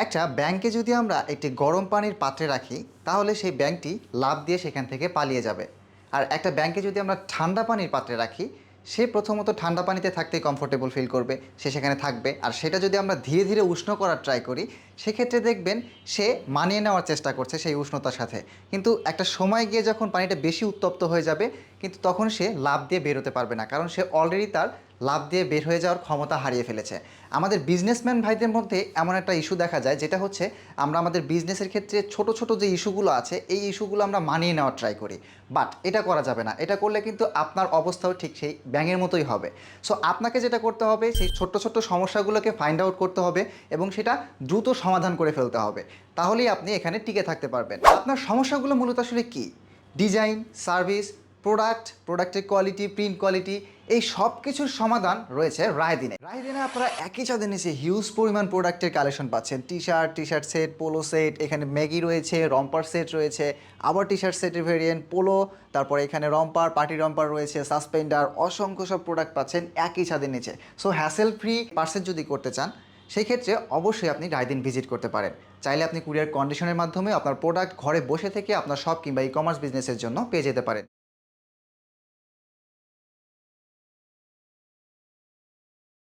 একটা ব্যাংকে যদি আমরা একটি গরম পানির পাত্রে রাখি তাহলে সেই ব্যাংকটি লাফ দিয়ে সেখান থেকে পালিয়ে যাবে। আর একটা ব্যাংকে যদি আমরা ঠান্ডা পানির পাত্রে রাখি, সে প্রথমত ঠান্ডা পানিতে থাকতেই কমফোর্টেবল ফিল করবে, সে সেখানে থাকবে। আর সেটা যদি আমরা ধীরে ধীরে উষ্ণ করার ট্রাই করি, সেক্ষেত্রে দেখবেন সে মানিয়ে নেওয়ার চেষ্টা করছে সেই উষ্ণতার সাথে। কিন্তু একটা সময় গিয়ে যখন পানিটা বেশি উত্তপ্ত হয়ে যাবে, কিন্তু তখন সে লাফ দিয়ে বেরোতে পারবে না, কারণ সে অলরেডি তার লাফ দিয়ে বের হয়ে যাওয়ার ক্ষমতা হারিয়ে ফেলেছে। আমাদের বিজনেসম্যান ভাইদের মধ্যে এমন একটা ইস্যু দেখা যায়, যেটা হচ্ছে আমরা আমাদের বিজনেসের ক্ষেত্রে ছোট ছোট যে ইস্যুগুলো আছে এই ইস্যুগুলো আমরা মানিয়ে নেওয়ার ট্রাই করি। বাট এটা করা যাবে না, এটা করলে কিন্তু আপনার অবস্থাও ঠিক সেই ব্যাঙের মতোই হবে। সো আপনাকে যেটা করতে হবে, সেই ছোট্ট ছোট্ট সমস্যাগুলোকে ফাইন্ড আউট করতে হবে এবং সেটা দ্রুত সমাধান করে ফেলতে হবে। তাহলেই আপনি এখানে টিকে থাকতে পারবেন। আপনার সমস্যাগুলো মূলত আসলে কী? ডিজাইন, সার্ভিস, প্রোডাক্টের কোয়ালিটি, প্রিন্ট কোয়ালিটি, এই সব কিছুর সমাধান রয়েছে রায়দিনে। রায়দিনে আপনারা একই ছাদের নিচে হিউজ পরিমাণ প্রোডাক্টের কালেকশন পাচ্ছেন। T shirt set, polo set, এখানে ম্যাগি রয়েছে, রম্পার সেট রয়েছে, আবার টি শার্ট সেটের ভেরিয়েন্ট পোলো, তারপরে এখানে রম্পার, পার্টি রম্পার রয়েছে, সাসপেন্ডার, অসংখ্য সব প্রোডাক্ট পাচ্ছেন একই ছাদের নিচে। সো হ্যাসেল ফ্রি পার্সেল যদি করতে চান, সেই ক্ষেত্রে অবশ্যই আপনি রায়দিন ভিজিট করতে পারেন। চাইলে আপনি কুরিয়ার কন্ডিশনের মাধ্যমে আপনার প্রোডাক্ট ঘরে বসে থেকে আপনার শপ কিংবা ই কমার্স বিজনেসের জন্য পেয়ে যেতে পারেন।